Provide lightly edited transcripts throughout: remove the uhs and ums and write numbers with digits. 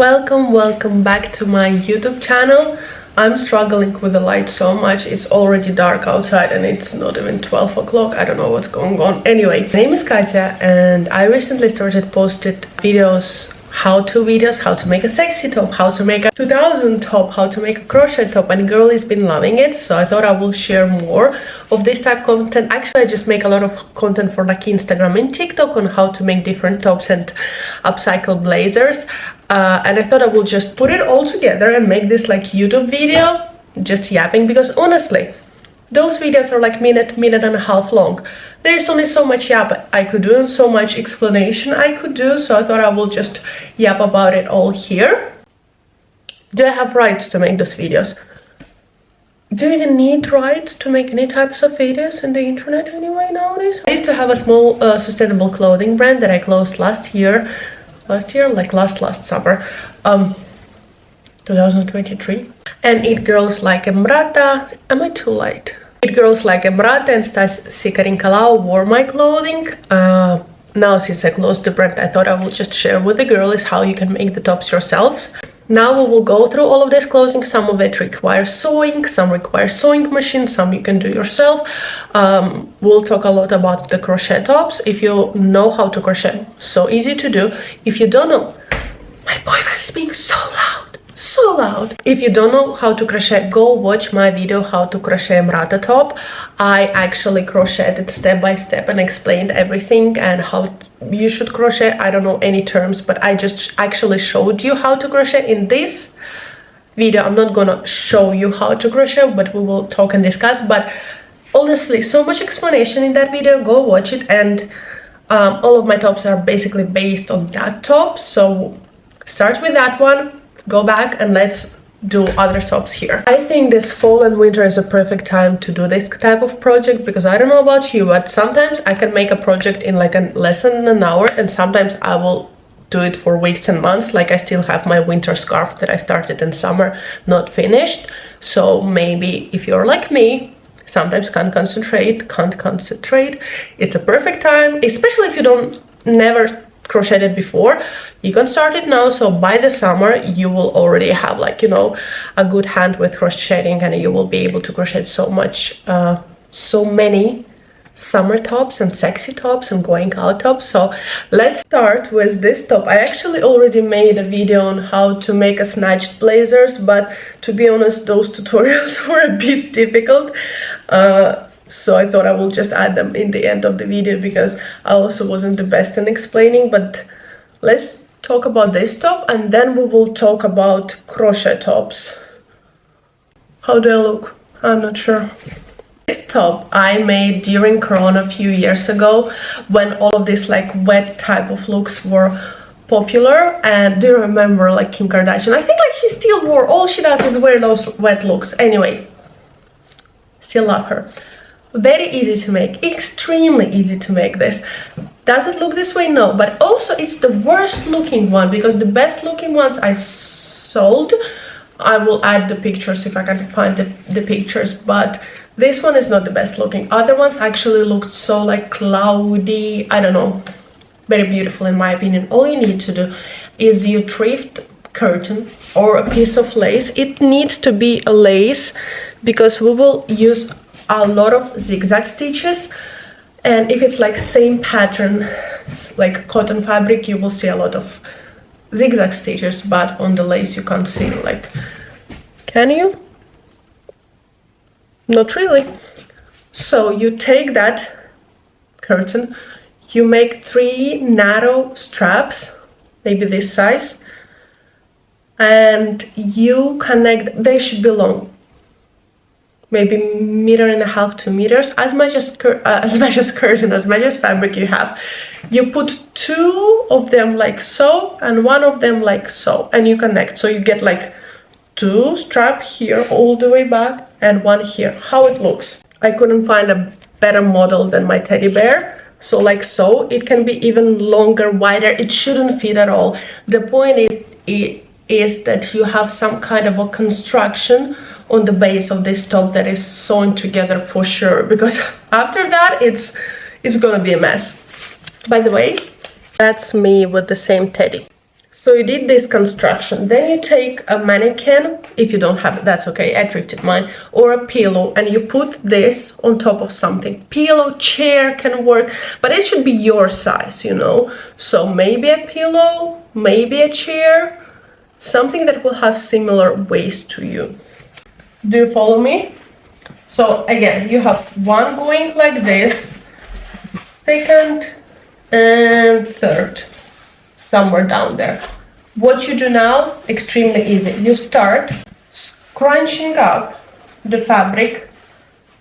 Welcome back to my YouTube channel. I'm struggling with the light so much. It's already dark outside and it's not even 12 o'clock. I don't know what's going on. Anyway, my name is Katya and I recently started posted videos, how-to videos, how to make a sexy top, how to make a 2000 top, how to make a crochet top, and girl has been loving it, so I thought I will share more of this type of content. Actually, I just make a lot of content for like Instagram and TikTok on how to make different tops and upcycle blazers, and I thought I will just put it all together and make this like YouTube video, just yapping, because honestly those videos are like minute and a half long. There's only so much yap I could do and so much explanation I could do, so I thought I will just yap about it all here. Do I have rights to make those videos? Do you even need rights to make any types of videos in the internet anyway nowadays? I used to have a small sustainable clothing brand that I closed last year, like last summer, 2023. And it girls like Emrata, am I too late? It girls like Emrata and Stas wore my clothing. Now since I closed the brand, I thought I will just share with the girls how you can make the tops yourselves. Now we will go through all of this clothing. Some of it requires sewing, some requires sewing machine, some you can do yourself. We'll talk a lot about the crochet tops. If you know how to crochet, so easy to do. If you don't know, my boyfriend is being so loud. If you don't know how to crochet, go watch my video how to crochet Emrata top. I actually crocheted step by step and explained everything and how you should crochet. I don't know any terms, but I just actually showed you how to crochet in this video. I'm not gonna show you how to crochet, but we will talk and discuss. But honestly, so much explanation in that video. Go watch it. And all of my tops are basically based on that top, so start with that one, go back, and let's do other tops here. I think this fall and winter is a perfect time to do this type of project, because I don't know about you, but sometimes I can make a project in like less than an hour, and sometimes I will do it for weeks and months. Like I still have my winter scarf that I started in summer not finished. So maybe if you're like me, sometimes can't concentrate, it's a perfect time, especially if you never crocheted before. You can start it now, so by the summer you will already have, like, you know, a good hand with crocheting, and you will be able to crochet so many summer tops and sexy tops and going out tops. So let's start with this top. I actually already made a video on how to make a snatched blazers, but to be honest, those tutorials were a bit difficult. So I thought I will just add them in the end of the video, because I also wasn't the best in explaining. But let's talk about this top, and then we will talk about crochet tops. How do I look? I'm not sure. This top I made during Corona a few years ago, when all of these like wet type of looks were popular. And do you remember like Kim Kardashian? I think like she still wore, all she does is wear those wet looks. Anyway, still love her. Very easy to make, extremely easy to make this. Does it look this way? No, but also it's the worst looking one, because the best looking ones I sold. I will add the pictures if I can find the pictures, but this one is not the best looking. Other ones actually looked so like cloudy, I don't know, very beautiful in my opinion. All you need to do is you thrift curtain or a piece of lace. It needs to be a lace, because we will use a lot of zigzag stitches, and if it's like same pattern like cotton fabric, you will see a lot of zigzag stitches, but on the lace you can't see. Like, can you? Not really. So you take that curtain, you make 3 narrow straps, maybe this size, and you connect. They should be long, maybe 1.5 to 2 meters, as much as curtain, as much as fabric you have. You put 2 of them like so, and 1 of them like so, and you connect. So you get like 2 straps here all the way back and 1 here. How it looks. I couldn't find a better model than my teddy bear. So like so, it can be even longer, wider. It shouldn't fit at all. The point is that you have some kind of a construction on the base of this top that is sewn together for sure, because after that it's gonna be a mess. By the way, that's me with the same teddy. So you did this construction, then you take a mannequin, if you don't have it, that's okay, I thrifted mine, or a pillow, and you put this on top of something. Pillow, chair can work, but it should be your size, you know. So maybe a pillow, maybe a chair, something that will have similar waist to you. Do you follow me? So again, you have one going like this, second and third, somewhere down there. What you do now, extremely easy. You start scrunching up the fabric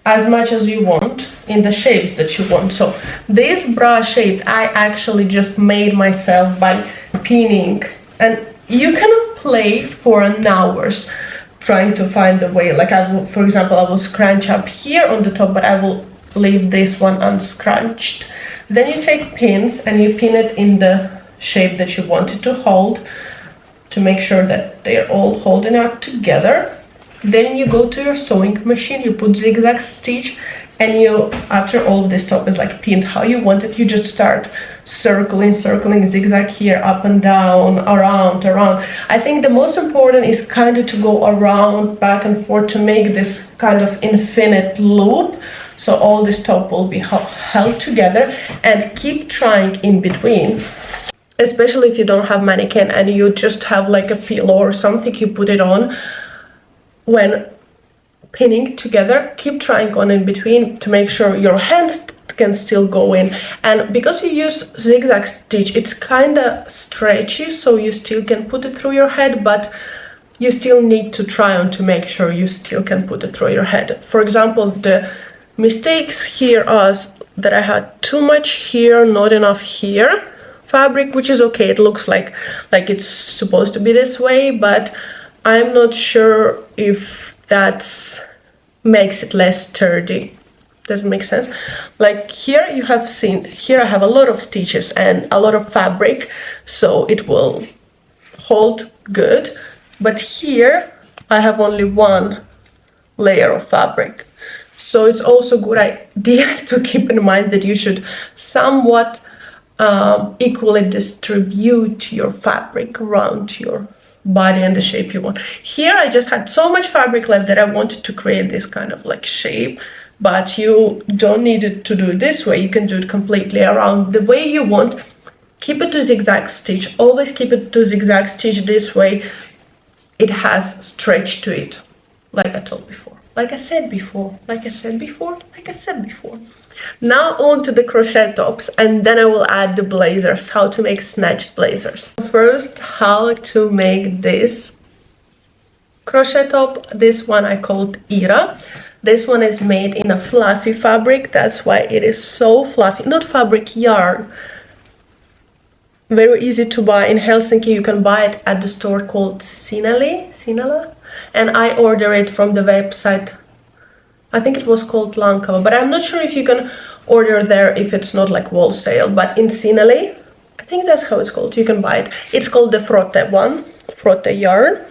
as much as you want in the shapes that you want. So this bra shape I actually just made myself by pinning, and you can play for an hours trying to find a way. Like I will, for example, I will scrunch up here on the top, but I will leave this one unscrunched. Then you take pins and you pin it in the shape that you want it to hold, to make sure that they're all holding up together. Then you go to your sewing machine, you put zigzag stitch, and you, after all of this top is like pinned how you want it, you just start circling zigzag here, up and down, around. I think the most important is kind of to go around, back and forth, to make this kind of infinite loop, so all this top will be held together, and keep trying in between. Especially if you don't have mannequin and you just have like a pillow or something you put it on, when pinning together, keep trying on in between to make sure your hands can still go in. And because you use zigzag stitch, it's kind of stretchy, so you still can put it through your head, but you still need to try on to make sure you still can put it through your head. For example, the mistakes here are that I had too much here, not enough here fabric, which is okay, it looks like it's supposed to be this way, but I'm not sure if that makes it less sturdy. Does it make sense? Like here you have seen, here I have a lot of stitches and a lot of fabric, so it will hold good, but here I have only one layer of fabric. So it's also a good idea to keep in mind that you should somewhat equally distribute your fabric around your body and the shape you want. Here I just had so much fabric left that I wanted to create this kind of like shape, but you don't need it to do it this way. You can do it completely around the way you want. Keep it to zigzag stitch, always keep it to zigzag stitch. This way it has stretch to it, like I told before, like I said before. Now on to the crochet tops, and then I will add the blazers, how to make snatched blazers. First, how to make this crochet top. This one I called Ira. This one is made in a fluffy fabric, that's why it is so fluffy. Not fabric, yarn. Very easy to buy in Helsinki. You can buy it at the store called Sinala, and I order it from the website, I think it was called Lankava, but I'm not sure if you can order there if it's not like wholesale. But in Sinale, I think that's how it's called, you can buy it. It's called the Frotte yarn.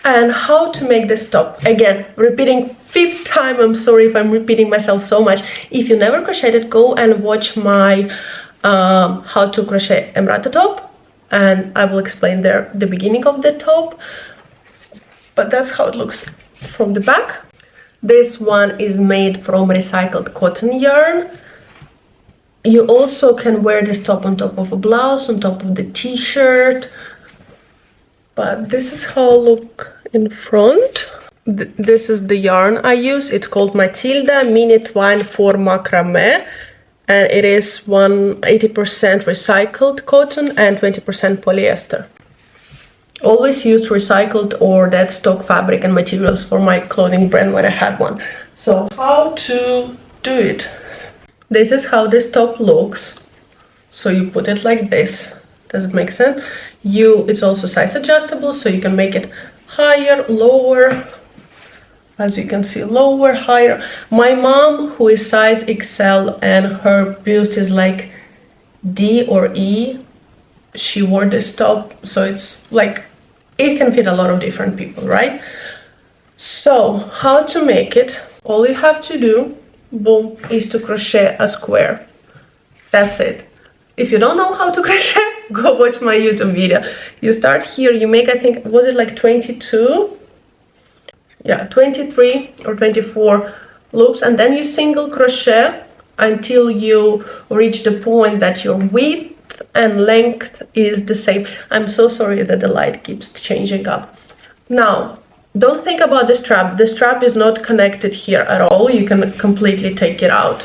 And how to make this top, again, repeating 5th time, I'm sorry if I'm repeating myself so much. If you never crocheted, go and watch my how to crochet Emrata top, and I will explain there the beginning of the top. But that's how it looks from the back. This one is made from recycled cotton yarn. You also can wear this top on top of a blouse, on top of the t-shirt. But this is how it looks in front. This is the yarn I use. It's called Matilda Mini Twine for Macrame. And it is 80% recycled cotton and 20% polyester. Always used recycled or dead stock fabric and materials for my clothing brand when I had one. So how to do it? This is how this top looks. So you put it like this. Does it make sense? It's also size adjustable, so you can make it higher, lower. As you can see, lower, higher. My mom, who is size XL and her bust is like D or E, she wore this top, so it's like, it can fit a lot of different people, right? So how to make it? All you have to do, boom, is to crochet a square. That's it. If you don't know how to crochet, go watch my YouTube video. You start here, you make, I think, was it like 22? Yeah, 23 or 24 loops, and then you single crochet until you reach the point that your width and length is the same. I'm so sorry that the light keeps changing up. Now, don't think about the strap. The strap is not connected here at all. You can completely take it out.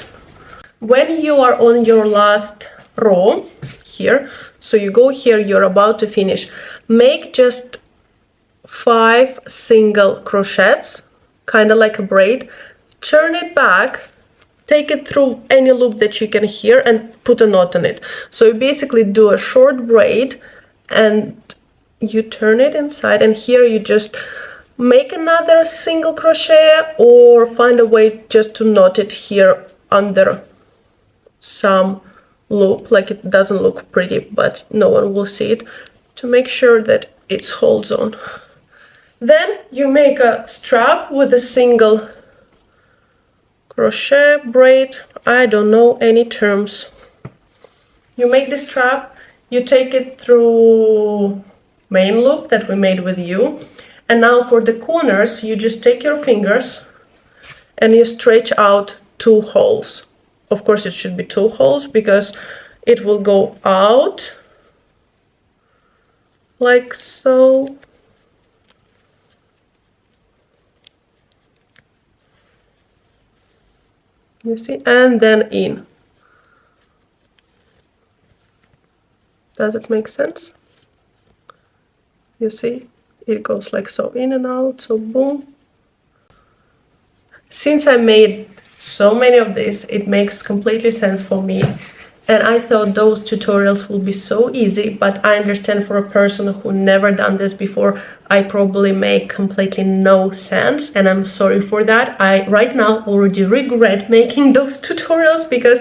When you are on your last row here, so you go here, you're about to finish, make just 5 single crochets, kind of like a braid, turn it back, take it through any loop that you can hear and put a knot on it. So you basically do a short braid and you turn it inside, and here you just make another single crochet or find a way just to knot it here under some loop, like it doesn't look pretty but no one will see it, to make sure that it holds on. Then you make a strap with a single crochet, braid, I don't know any terms. You make the strap, you take it through main loop that we made with you, and now for the corners you just take your fingers and you stretch out 2 holes. Of course it should be 2 holes because it will go out like so. You see, and then in. Does it make sense? You see, it goes like so, in and out, so boom. Since I made so many of this, it makes completely sense for me, and I thought those tutorials will be so easy, but I understand for a person who never done this before, I probably make completely no sense, and I'm sorry for that. I right now already regret making those tutorials because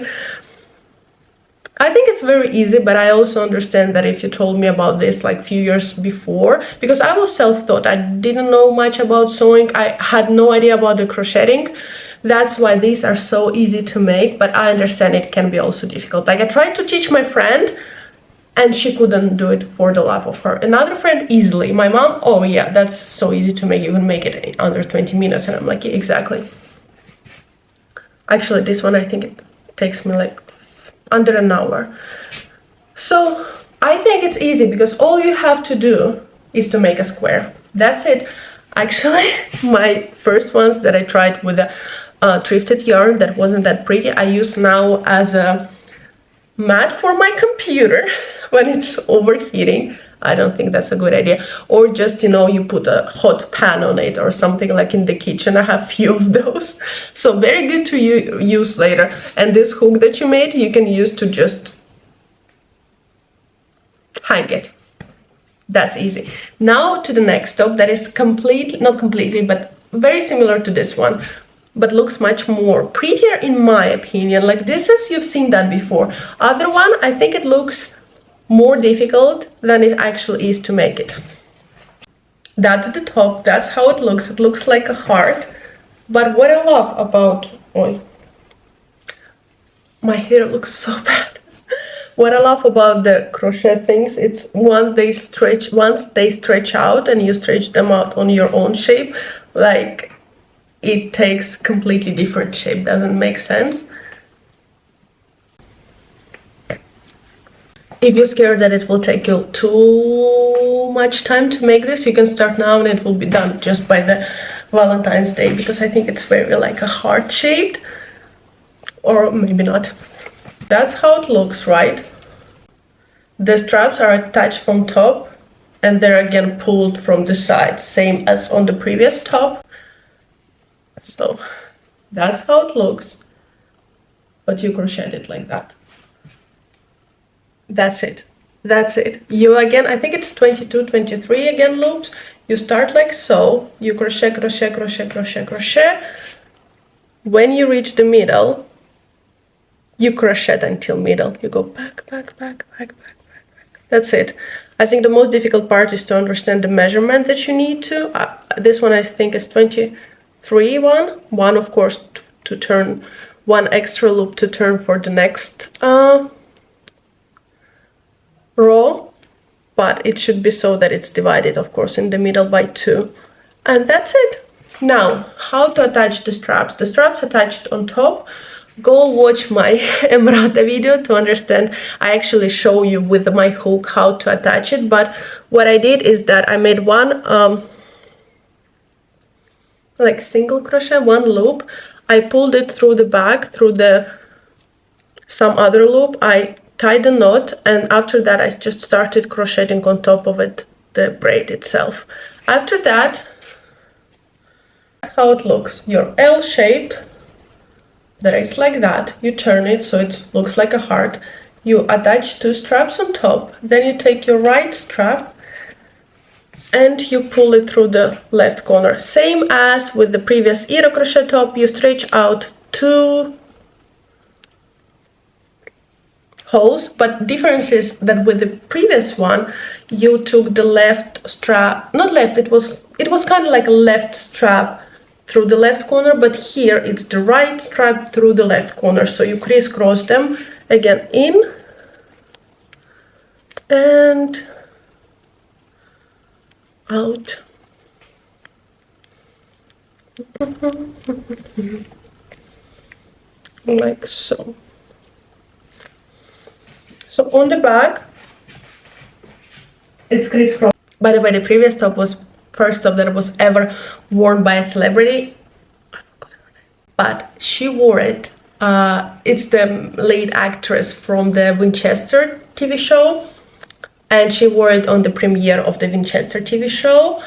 I think it's very easy, but I also understand that if you told me about this like few years before, because I was self-taught, I didn't know much about sewing, I had no idea about the crocheting. That's why these are so easy to make, but I understand it can be also difficult. Like I tried to teach my friend and she couldn't do it for the life of her. Another friend easily. My mom, oh yeah, that's so easy to make, you can make it in under 20 minutes. And I'm like, yeah, exactly. Actually, this one, I think it takes me like under an hour. So I think it's easy because all you have to do is to make a square. That's it. Actually, my first ones that I tried with a thrifted yarn that wasn't that pretty, I use now as a mat for my computer when it's overheating. I don't think that's a good idea. Or just, you know, you put a hot pan on it or something like in the kitchen. I have few of those. So very good to use later. And this hook that you made, you can use to just hang it. That's easy. Now to the next top that is completely, not completely, but very similar to this one, but looks much more prettier in my opinion. Like this is, you've seen that before. Other one, I think it looks more difficult than it actually is to make it. That's the top, that's how it looks. It looks like a heart. But what I love about, oh, my hair looks so bad. What I love about the crochet things, it's once they stretch out and you stretch them out on your own shape, like it takes completely different shape. Doesn't make sense. If you're scared that it will take you too much time to make this, you can start now and it will be done just by the Valentine's Day, because I think it's very like a heart shaped, or maybe not. That's how it looks, right? The straps are attached from top and they're again pulled from the sides, same as on the previous top. So that's how it looks, but you crochet it like that. That's it. That's it. You again, I think it's 22, 23 again loops. You start like so, you crochet, crochet, crochet, crochet, crochet. When you reach the middle, you crochet until middle. You go back, back, back, back, back, back, back. That's it. I think the most difficult part is to understand the measurement that you need to. This one I think is 23 one of course to turn, one extra loop to turn for the next row, but it should be so that it's divided, of course, in the middle by 2. And that's it. Now, how to attach the straps. The straps attached on top. Go watch my Emrata video to understand. I actually show you with my hook how to attach it, but what I did is that I made one like single crochet, one loop. I pulled it through the back, through some other loop. I tied a knot, and after that I just started crocheting on top of it, the braid itself. After that, that's how it looks. Your L shape, that is like that. You turn it so it looks like a heart. You attach 2 straps on top, then you take your right strap and you pull it through the left corner. Same as with the previous Eero crochet top, you stretch out 2 holes, but difference is that with the previous one you took the left strap, not left, it was kind of like a left strap through the left corner, but here it's the right strap through the left corner. So you crisscross them again, in and out. Like so. So on the back it's crisscross. By the way, the previous top was first top that was ever worn by a celebrity, but she wore it. It's the lead actress from the Winchester TV show, and she wore it on the premiere of the Winchester TV show.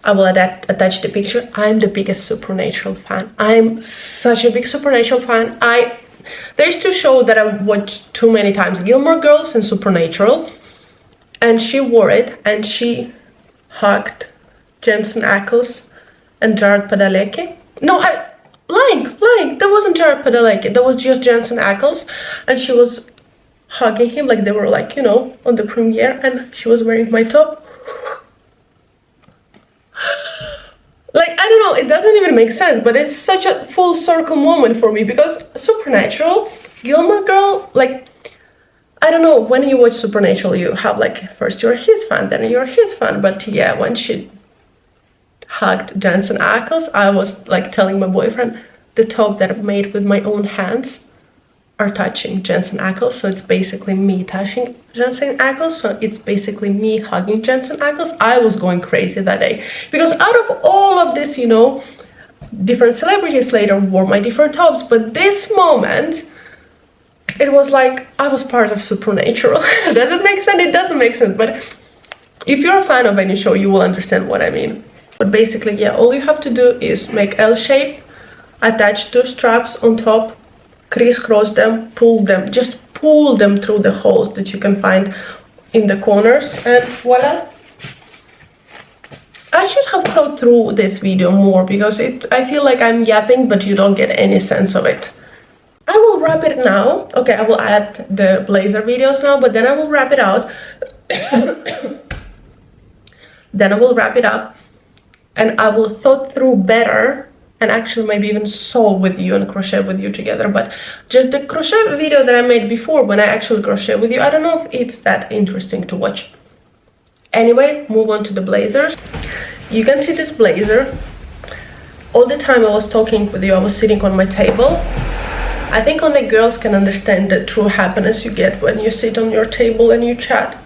I will attach the picture. I'm the biggest Supernatural fan. I'm such a big Supernatural fan. There's 2 shows that I've watched too many times, Gilmore Girls and Supernatural, and she wore it and she hugged Jensen Ackles and Jared Padalecki. No, lying, that wasn't Jared Padalecki, that was just Jensen Ackles, and she was hugging him like they were like, you know, on the premiere, and she was wearing my top. Like, I don't know, it doesn't even make sense, but it's such a full circle moment for me, because Supernatural, Gilmore Girl, like, I don't know, when you watch Supernatural you have like, first you're his fan, then you're his fan, but yeah, when she hugged Jensen Ackles, I was like telling my boyfriend, the top that I made with my own hands are touching Jensen Ackles, so it's basically me touching Jensen Ackles, so it's basically me hugging Jensen Ackles. I was going crazy that day, because out of all of this, you know, different celebrities later wore my different tops, but this moment, it was like I was part of Supernatural. Does it make sense? It doesn't make sense, but if you're a fan of any show, you will understand what I mean. But basically, yeah, all you have to do is make L shape, attach 2 straps on top, crisscross them, pull them, just pull them through the holes that you can find in the corners, and voila. I should have thought through this video more, because I feel like I'm yapping but you don't get any sense of it. I will wrap it now. Okay, I will add the blazer videos now, but then I will wrap it out. Then I will wrap it up and I will thought through better, and actually maybe even sew with you and crochet with you together. But just the crochet video that I made before, when I actually crochet with you, I don't know if it's that interesting to watch. Anyway, move on to the blazers. You can see this blazer. All the time I was talking with you, I was sitting on my table. I think only girls can understand the true happiness you get when you sit on your table and you chat.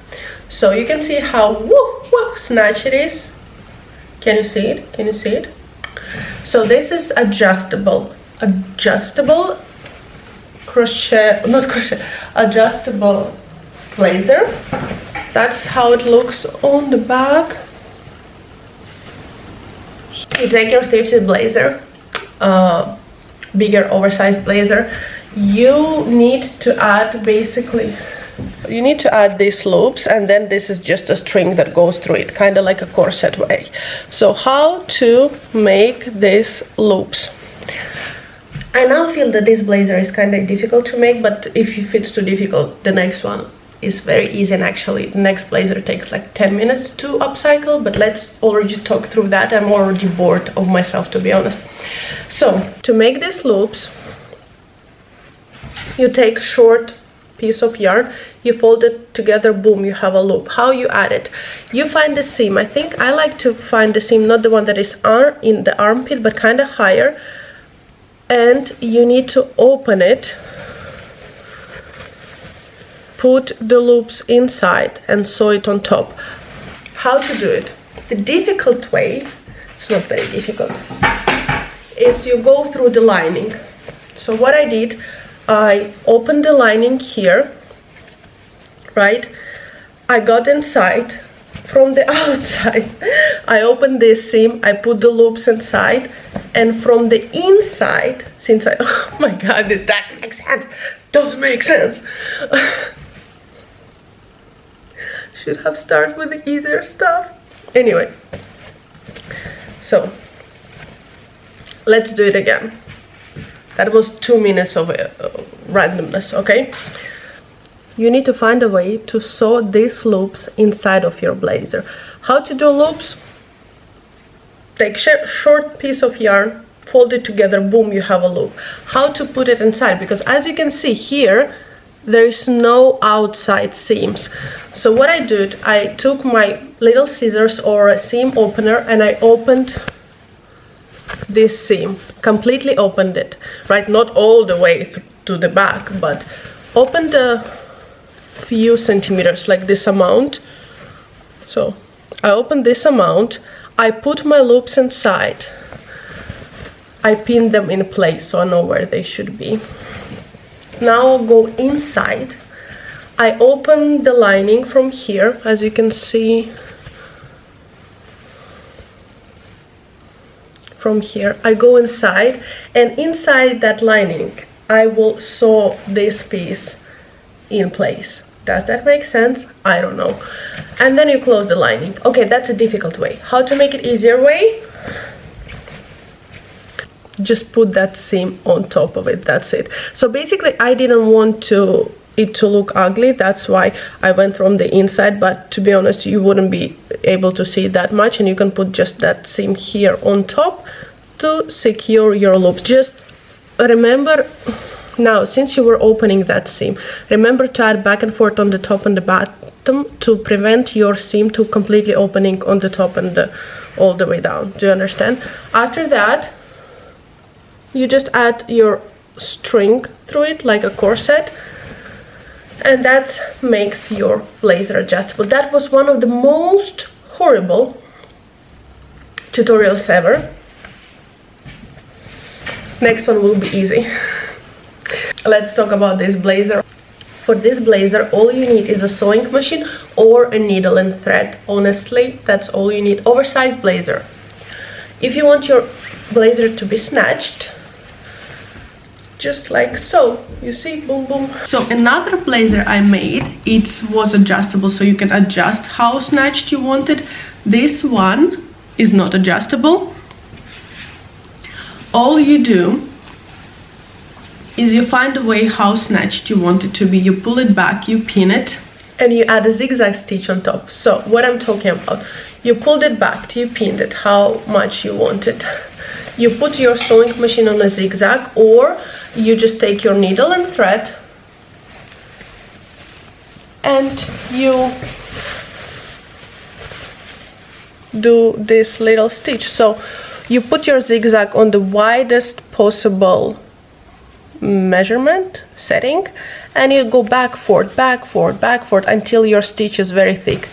So you can see how snatched it is. Can you see it? Can you see it? So this is adjustable crochet, not crochet, adjustable blazer. That's how it looks on the back. You take your Thrifted blazer, bigger oversized blazer, you need to add these loops, and then this is just a string that goes through it, kind of like a corset way. So how to make these loops. I now feel that this blazer is kind of difficult to make, but if it's too difficult, the next one is very easy, and actually the next blazer takes like 10 minutes to upcycle, but let's already talk through that. I'm already bored of myself, to be honest. So to make these loops, you take short piece of yarn. you fold it together, boom, you have a loop. How you add it? You find the seam. I think I like to find the seam, not the one that is in the armpit, but kind of higher. And you need to open it, put the loops inside and sew it on top. How to do it? The difficult way, it's not very difficult, is you go through the lining. So what I did, I opened the lining here, right? I got inside from the outside. I opened this seam, I put the loops inside, and from the inside, since I, oh my god, this doesn't make sense, doesn't make sense. Should have started with the easier stuff. Anyway, so let's do it again. That was 2 minutes of randomness, okay? You need to find a way to sew these loops inside of your blazer. How to do loops? Take short piece of yarn, fold it together, boom, you have a loop. How to put it inside? Because as you can see here, there is no outside seams. So what I did, I took my little scissors or a seam opener and I opened this seam, completely opened it, right? Not all the way to the back, but opened a few centimeters, like this amount. So I opened this amount, I put my loops inside, I pinned them in place so I know where they should be. Now I'll go inside. I open the lining from here, as you can see. From here, I go inside, and inside that lining, I will sew this piece in place. Does that make sense? I don't know. And then you close the lining. Okay, that's a difficult way. How to make it easier way? Just put that seam on top of it, that's it. So basically I didn't want it to look ugly, that's why I went from the inside, but to be honest, you wouldn't be able to see that much, and you can put just that seam here on top to secure your loops. Just remember, now since you were opening that seam, remember to add back and forth on the top and the bottom to prevent your seam to completely opening on the top and all the way down. Do you understand? After that, you just add your string through it like a corset, and that makes your blazer adjustable. That was one of the most horrible tutorials ever. Next one will be easy. Let's talk about this blazer. For this blazer, all you need is a sewing machine or a needle and thread. Honestly, that's all you need. Oversized blazer. If you want your blazer to be snatched, just like so, you see, boom boom. So another blazer I made, it was adjustable, so you can adjust how snatched you want it. This one is not adjustable. All you do is you find a way how snatched you want it to be. You pull it back, you pin it, and you add a zigzag stitch on top. So what I'm talking about, you pulled it back, you pinned it how much you want it. You put your sewing machine on a zigzag, or you just take your needle and thread and you do this little stitch. So you put your zigzag on the widest possible measurement setting, and you go back, forth, back, forth, back, forth until your stitch is very thick.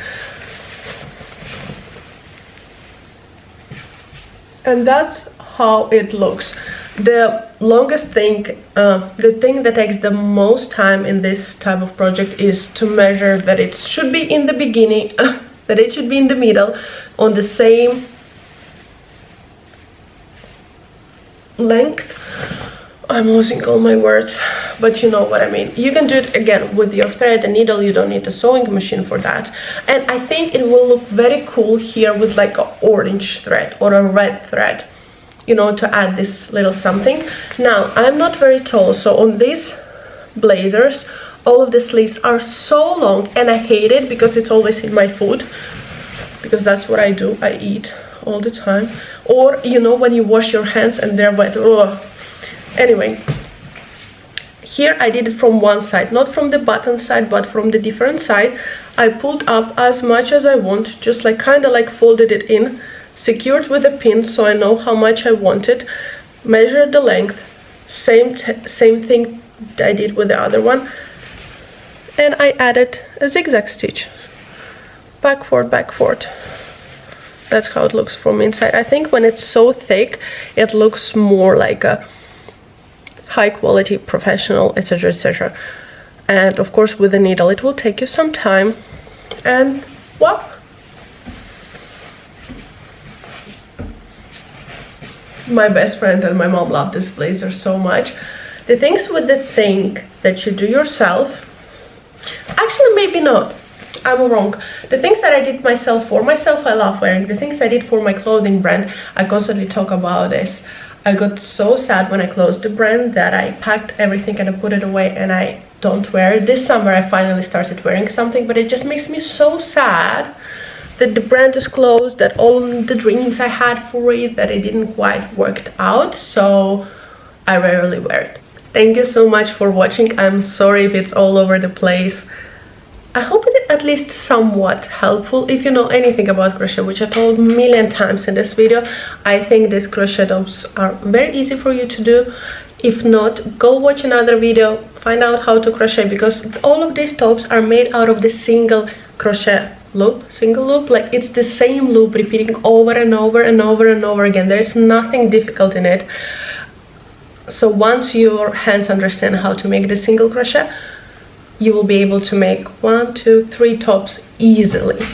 And that's how it looks. The longest thing, the thing that takes the most time in this type of project is to measure that it should be in the beginning, that it should be in the middle, on the same length. I'm losing all my words, but you know what I mean. You can do it again with your thread and needle. You don't need a sewing machine for that. And I think it will look very cool here with like an orange thread or a red thread, you know, to add this little something. Now, I'm not very tall, so on these blazers, all of the sleeves are so long, and I hate it because it's always in my food, because that's what I do. I eat all the time. Or, you know, when you wash your hands and they're wet. Ugh. Anyway, here I did it from one side, not from the button side, but from the different side. I pulled up as much as I want, just like kind of like folded it in, secured with a pin so I know how much I want it, measured the length, same thing I did with the other one, and I added a zigzag stitch, back forth, back forth. That's how it looks from inside. I think when it's so thick, it looks more like a high quality, professional, etc, etc. And of course with the needle it will take you some time. And wow, my best friend and my mom love this blazer so much. The things with the thing that you do yourself, actually maybe not, I'm wrong. The things that I did myself, for myself, I love wearing. The things I did for my clothing brand, I constantly talk about this. I got so sad when I closed the brand that I packed everything and I put it away and I don't wear it. This summer I finally started wearing something, but it just makes me so sad that the brand is closed, that all the dreams I had for it, that it didn't quite work out, so I rarely wear it. Thank you so much for watching. I'm sorry if it's all over the place. I hope it at least somewhat helpful. If you know anything about crochet, which I told a million times in this video, I think these crochet tops are very easy for you to do. If not, go watch another video, find out how to crochet, because all of these tops are made out of the single crochet loop, single loop, like it's the same loop repeating over and over and over and over again. There's nothing difficult in it. So once your hands understand how to make the single crochet, you will be able to make 1, 2, 3 tops easily.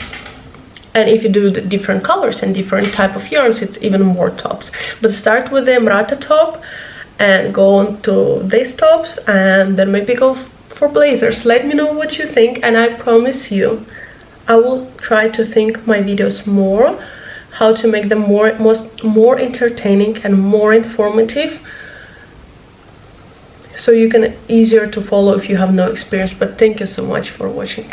And if you do the different colors and different type of yarns, it's even more tops. But start with the Emrata top and go on to these tops, and then maybe go for blazers. Let me know what you think, and I promise you I will try to think my videos more how to make them more entertaining and more informative, so you can easier to follow if you have no experience. But thank you so much for watching.